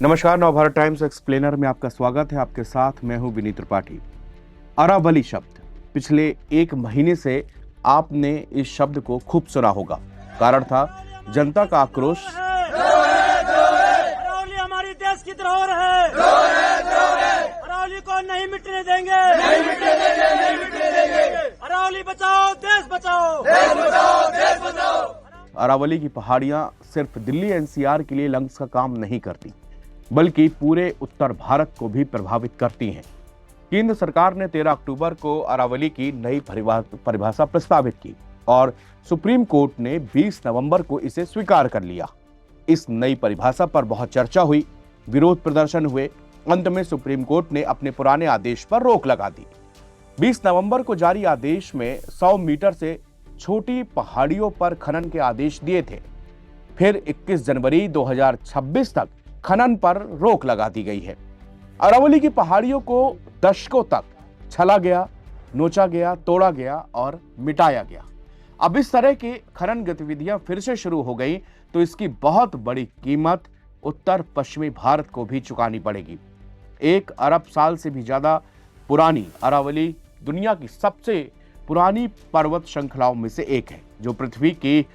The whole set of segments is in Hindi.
नमस्कार, नवभारत टाइम्स एक्सप्लेनर में आपका स्वागत है। आपके साथ मैं हूं विनीत त्रिपाठी। अरावली शब्द पिछले एक महीने से आपने इस शब्द को खूब सुना होगा। कारण था जनता का आक्रोश। अरावली हमारी देश की धरोहर है। अरावली को नहीं मिटने देंगे। अरावली बचाओ, देश बचाओ। अरावली की पहाड़ियां सिर्फ दिल्ली एनसीआर के लिए लंग्स का काम नहीं करती, बल्कि पूरे उत्तर भारत को भी प्रभावित करती हैं। केंद्र सरकार ने 13 अक्टूबर को अरावली की नई परिभाषा प्रस्तावित की और सुप्रीम कोर्ट ने 20 नवंबर को इसे स्वीकार कर लिया। इस नई परिभाषा पर बहुत चर्चा हुई, विरोध प्रदर्शन हुए। अंत में सुप्रीम कोर्ट ने अपने पुराने आदेश पर रोक लगा दी। 20 नवंबर को जारी आदेश में 100 मीटर से छोटी पहाड़ियों पर खनन के आदेश दिए थे। फिर 21 जनवरी 2026 तक खनन पर रोक लगा दी गई है। अरावली की पहाड़ियों को दशकों तक छला गया, नोचा गया, तोड़ा गया और मिटाया गया। अब इस तरह की खनन गतिविधियां फिर से शुरू हो गई तो इसकी बहुत बड़ी कीमत उत्तर पश्चिमी भारत को भी चुकानी पड़ेगी। 1 अरब साल से भी ज्यादा पुरानी अरावली दुनिया की सबसे पुरानी पर्वत श्रृंखलाओं में से एक है, जो पृथ्वी की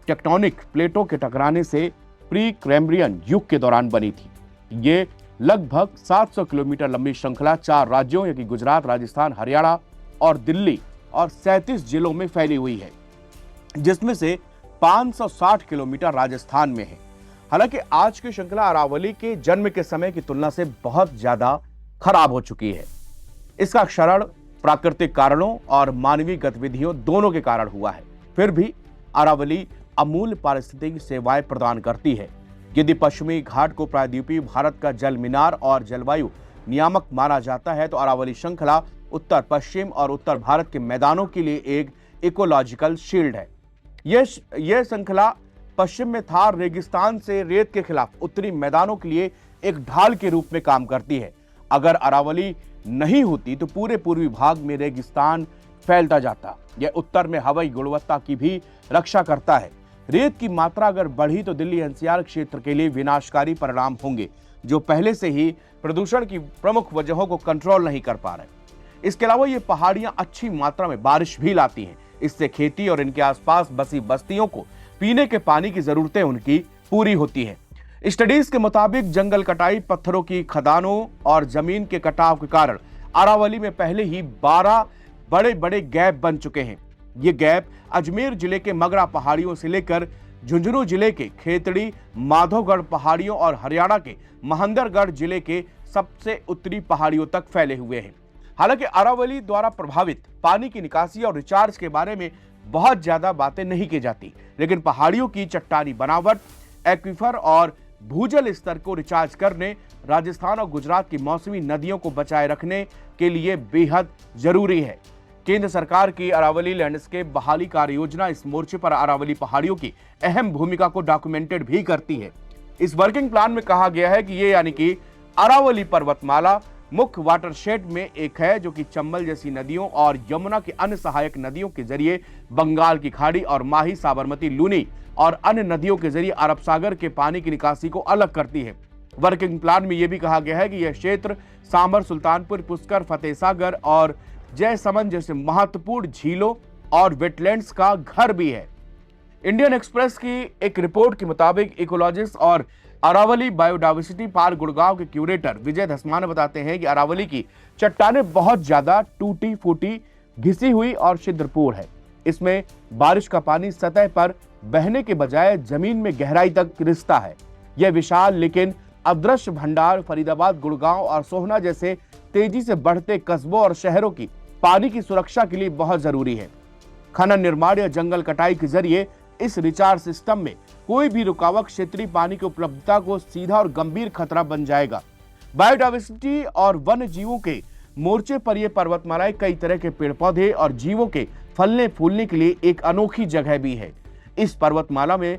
टेक्टोनिक प्लेटों के टकराने से प्री कैम्ब्रियन युग के दौरान बनी थी। ये लगभग 700 किलोमीटर लंबी श्रृंखला 4 राज्यों यानी गुजरात, राजस्थान, हरियाणा और दिल्ली और 37 जिलों में फैली हुई है, जिसमें से 560 किलोमीटर राजस्थान में है। हालांकि आज की श्रृंखला अरावली के जन्म के समय की तुलना से बहुत ज्यादा खराब हो चुकी है। इसका क्षरण प्राकृतिक कारणों और मानवीय गतिविधियों दोनों के कारण हुआ है। फिर भी अरावली अमूल्य पारिस्थितिक सेवाएं प्रदान करती है। यदि पश्चिमी घाट को प्रायद्वीपीय भारत का जल मीनार और जलवायु नियामक माना जाता है, तो अरावली श्रृंखला उत्तर पश्चिम और उत्तर भारत के मैदानों के लिए एक इकोलॉजिकल शील्ड है। यह श्रृंखला पश्चिम में थार रेगिस्तान से रेत के खिलाफ उत्तरी मैदानों के लिए एक ढाल के रूप में काम करती है। अगर अरावली नहीं होती तो पूरे पूर्वी भाग में रेगिस्तान फैलता जाता। यह उत्तर में हवाई गुणवत्ता की भी रक्षा करता है। रेत की मात्रा अगर बढ़ी तो दिल्ली एनसीआर क्षेत्र के लिए विनाशकारी परिणाम होंगे, जो पहले से ही प्रदूषण की प्रमुख वजहों को कंट्रोल नहीं कर पा रहे। इसके अलावा ये पहाड़ियां अच्छी मात्रा में बारिश भी लाती हैं। इससे खेती और इनके आसपास बसी बस्तियों को पीने के पानी की जरूरतें उनकी पूरी होती हैं। स्टडीज के मुताबिक जंगल कटाई, पत्थरों की खदानों और जमीन के कटाव के कारण अरावली में पहले ही 12 बड़े बड़े गैप बन चुके हैं। ये गैप अजमेर जिले के मगरा पहाड़ियों से लेकर झुंझुनू जिले के खेतड़ी, माधोगढ़ पहाड़ियों और हरियाणा के महेंद्रगढ़ जिले के सबसे उत्तरी पहाड़ियों तक फैले हुए हैं। हालांकि अरावली द्वारा प्रभावित पानी की निकासी और रिचार्ज के बारे में बहुत ज्यादा बातें नहीं की जाती, लेकिन पहाड़ियों की चट्टानी बनावट, एक्वीफर और भूजल स्तर को रिचार्ज करने, राजस्थान और गुजरात की मौसमी नदियों को बचाए रखने के लिए बेहद जरूरी है। केंद्र सरकार की अरावली लैंडस्केप बहाली कार्य योजना इस मोर्चे पर अरावली पहाड़ियों की अहम भूमिका को डॉक्यूमेंटेड भी करती है। इस वर्किंग प्लान में कहा गया है कि ये यानी कि अरावली पर्वतमाला मुख्य वाटरशेड में एक है, जो कि चंबल जैसी नदियों और यमुना की अन्य सहायक नदियों के जरिए बंगाल की खाड़ी और माही, साबरमती, लूनी और अन्य नदियों के जरिए अरब सागर के पानी की निकासी को अलग करती है। वर्किंग प्लान में यह भी कहा गया है कि यह क्षेत्र सांबर, सुल्तानपुर, पुष्कर, फतेह सागर और जयसमंद जैसे महत्वपूर्ण झीलों और वेटलैंड्स का घर भी है। इंडियन एक्सप्रेस की एक रिपोर्ट के मुताबिक इकोलॉजिस्ट और अरावली बायोडाइवर्सिटी पार्क गुड़गांव के क्यूरेटर विजय धस्माना बताते हैं कि अरावली की चट्टानें बहुत ज्यादा टूटी फूटी, घिसी हुई और छिद्रपूर्ण है। इसमें बारिश का पानी सतह पर बहने के बजाय जमीन में गहराई तक रिसता है। यह विशाल लेकिन अदृश्य भंडार फरीदाबाद, गुड़गांव और सोहना जैसे तेजी से बढ़ते कस्बों और शहरों की पानी की सुरक्षा के लिए बहुत जरूरी है। खनन, निर्माण या जंगल कटाई के जरिए इस रिचार्ज सिस्टम में कोई भी रुकावट क्षेत्रीय पानी की उपलब्धता को सीधा और गंभीर खतरा बन जाएगा। बायोडाइवर्सिटी और वन्य जीवों के मोर्चे पर यह पर्वतमालाएं कई तरह के पेड़ पौधे और जीवों के फलने फूलने के लिए एक अनोखी जगह भी है। इस पर्वतमाला में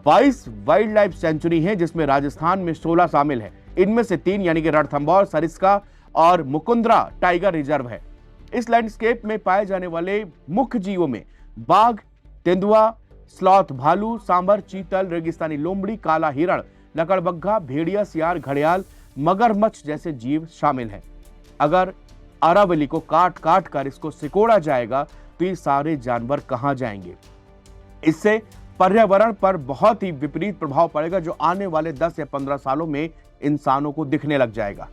22 वाइल्ड लाइफ सेंचुरी है, जिसमें राजस्थान में 16 शामिल है। इनमें से 3 यानी कि रणथंभौर, सरिस्का और मुकुंदरा टाइगर रिजर्व है। इस लैंडस्केप में पाए जाने वाले मुख्य जीवों में बाघ, तेंदुआ, स्लॉथ भालू, सांबर, चीतल, रेगिस्तानी लोमड़ी, काला हिरण, लकड़बग्घा, भेड़िया, सियार, घड़ियाल, मगरमच्छ जैसे जीव शामिल हैं। अगर अरावली को काट काट कर इसको सिकोड़ा जाएगा तो ये सारे जानवर कहां जाएंगे। इससे पर्यावरण पर बहुत ही विपरीत प्रभाव पड़ेगा, जो आने वाले 10 या 15 सालों में इंसानों को दिखने लग जाएगा।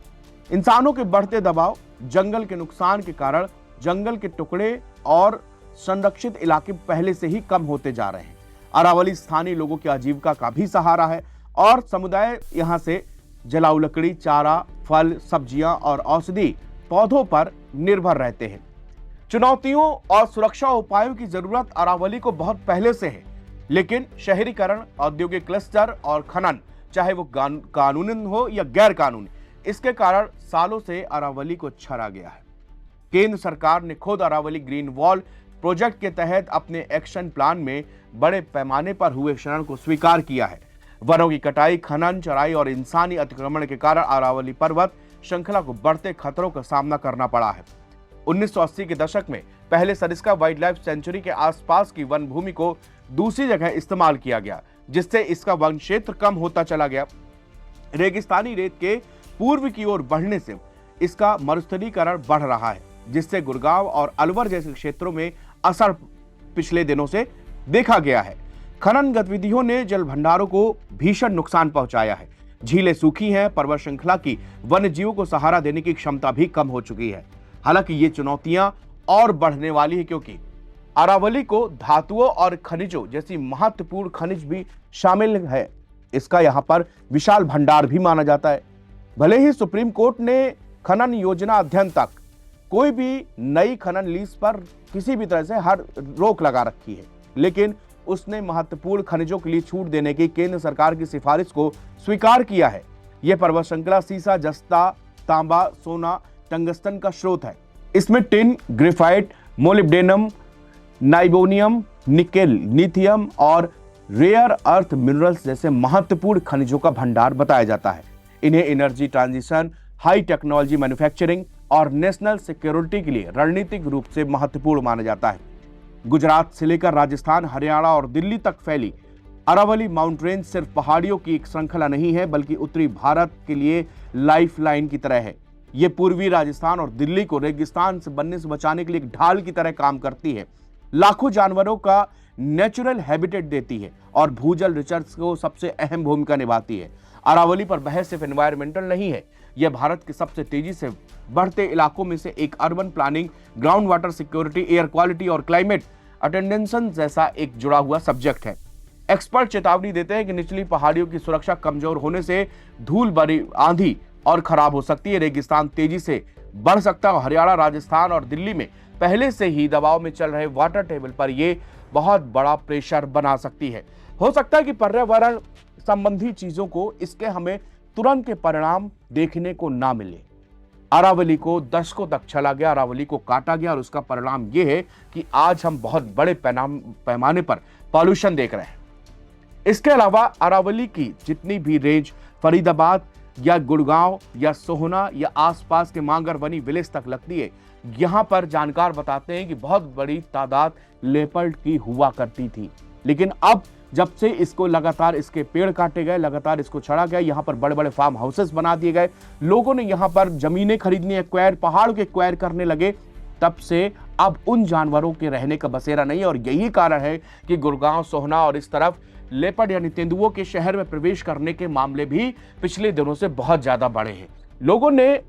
इंसानों के बढ़ते दबाव, जंगल के नुकसान के कारण जंगल के टुकड़े और संरक्षित इलाके पहले से ही कम होते जा रहे हैं। अरावली स्थानीय लोगों की आजीविका का भी सहारा है और समुदाय यहां से जलाऊ लकड़ी, चारा, फल, सब्जियां और औषधि पौधों पर निर्भर रहते हैं। चुनौतियों और सुरक्षा उपायों की जरूरत अरावली को बहुत पहले से है, लेकिन शहरीकरण, औद्योगिक क्लस्टर और खनन, चाहे वो कानूनी हो या गैर कानूनी, इसके कारण सालों से अरावली को छरा गया है। केंद्र सरकार ने खुद अरावली ग्रीन वॉल प्रोजेक्ट के तहत अपने एक्शन प्लान में बड़े पैमाने पर हुए क्षरण को स्वीकार किया है। वनों की कटाई, खनन, चराई और इंसानी अतिक्रमण के कारण अरावली पर्वत श्रृंखला को बढ़ते खतरों का सामना करना पड़ा है। 1980 के दशक में पहले सरिस्का वाइल्ड लाइफ सेंचुरी के आसपास की वन भूमि को दूसरी जगह इस्तेमाल किया गया, जिससे इसका वन क्षेत्र कम होता चला गया। रेगिस्तानी रेत के पूर्व की ओर बढ़ने से इसका मरुस्थलीकरण बढ़ रहा है, जिससे गुड़गांव और अलवर जैसे क्षेत्रों में असर पिछले दिनों से देखा गया है। खनन गतिविधियों ने जल भंडारों को भीषण नुकसान पहुंचाया है। झीलें सूखी हैं, पर्वत श्रृंखला की वन्य जीवों को सहारा देने की क्षमता भी कम हो चुकी है। हालांकि ये चुनौतियां और बढ़ने वाली है, क्योंकि अरावली को धातुओं और खनिजों जैसी महत्वपूर्ण खनिज भी शामिल है। इसका यहां पर विशाल भंडार भी माना जाता है। भले ही सुप्रीम कोर्ट ने खनन योजना अध्ययन तक कोई भी नई खनन लीज पर किसी भी तरह से हर रोक लगा रखी है, लेकिन उसने महत्वपूर्ण खनिजों के लिए छूट देने की केंद्र सरकार की सिफारिश को स्वीकार किया है। यह पर्वत श्रृंखला सीसा, जस्ता, तांबा, सोना, टंगस्टन का स्रोत है। इसमें tin, graphite, molybdenum, niobium, nickel, lithium और रेयर अर्थ मिनरल्स जैसे महत्वपूर्ण खनिजों का भंडार बताया जाता है। इन्हें energy transition, high technology manufacturing और नेशनल सिक्योरिटी के लिए रणनीतिक रूप से महत्वपूर्ण माना जाता है। गुजरात से लेकर राजस्थान, हरियाणा और दिल्ली तक फैली अरावली माउंट रेंज सिर्फ पहाड़ियों की एक श्रृंखला नहीं है, बल्कि उत्तरी भारत के लिए लाइफलाइन की तरह है। ये पूर्वी राजस्थान और दिल्ली को रेगिस्तान से बनने से बचाने के लिए एक ढाल की तरह काम करती है। लाखों जानवरों का नेचुरल हैबिटेट देती है और भूजल रिसर्च को सबसे अहम भूमिका निभाती है। अरावली पर बहस सिर्फ एनवायरमेंटल नहीं है, यह भारत के सबसे तेजी से बढ़ते इलाकों में से एक urban planning, ground water security, air quality और क्लाइमेट अटेंडेंशन जैसा एक जुड़ा हुआ सब्जेक्ट है। एक्सपर्ट चेतावनी देते हैं कि निचली पहाड़ियों की सुरक्षा कमजोर होने से धूल भरी आंधी और खराब हो सकती है, रेगिस्तान तेजी से बढ़ सकता है। हरियाणा, राजस्थान और दिल्ली में पहले से ही दबाव में चल रहे वाटर टेबल पर यह बहुत बड़ा प्रेशर बना सकती है। हो सकता है कि पर्यावरण संबंधी चीजों को इसके हमें तुरंत के परिणाम देखने को ना मिले। अरावली को दशकों तक चला गया, अरावली को काटा गया और उसका परिणाम यह है कि आज हम बहुत बड़े पैमाने पर पॉल्यूशन देख रहे हैं। इसके अलावा अरावली की जितनी भी रेंज फरीदाबाद या गुड़गांव या सोहना या आसपास के मांगर वनी विलेज तक लगती है, यहां पर जानकार बताते हैं कि बहुत बड़ी तादाद लेपर्ड की हुआ करती थी, लेकिन अब जब से इसको लगातार इसके पेड़ काटे गए, लगातार इसको छड़ा गया, यहाँ पर बड़े बड़े फार्म हाउसेस बना दिए गए, लोगों ने यहाँ पर जमीनें खरीदनी, एक्वायर, पहाड़ के एक्वायर करने लगे, तब से अब उन जानवरों के रहने का बसेरा नहीं है। और यही कारण है कि गुड़गांव, सोहना और इस तरफ लेपर्ड यानी तेंदुओं के शहर में प्रवेश करने के मामले भी पिछले दिनों से बहुत ज्यादा बढ़े हैं। लोगों ने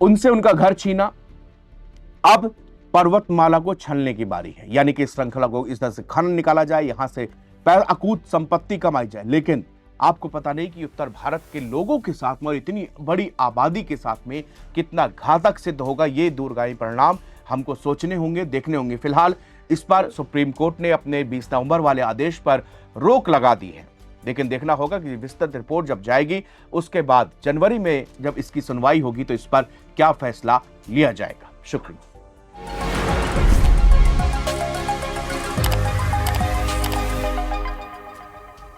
उनसे उनका घर छीना, अब पर्वतमाला को छलने की बारी है, यानी कि इस श्रृंखला को इस तरह से खनन निकाला जाए, यहां से अकूत संपत्ति कमाई जाए। लेकिन आपको पता नहीं कि उत्तर भारत के लोगों के साथ में इतनी बड़ी आबादी के साथ में कितना घातक सिद्ध होगा। ये दूरगामी परिणाम हमको सोचने होंगे, देखने होंगे। फिलहाल इस पर सुप्रीम कोर्ट ने अपने 20 नवंबर वाले आदेश पर रोक लगा दी है, लेकिन देखना होगा कि विस्तृत रिपोर्ट जब जाएगी उसके बाद जनवरी में जब इसकी सुनवाई होगी तो इस पर क्या फैसला लिया जाएगा। शुक्रिया।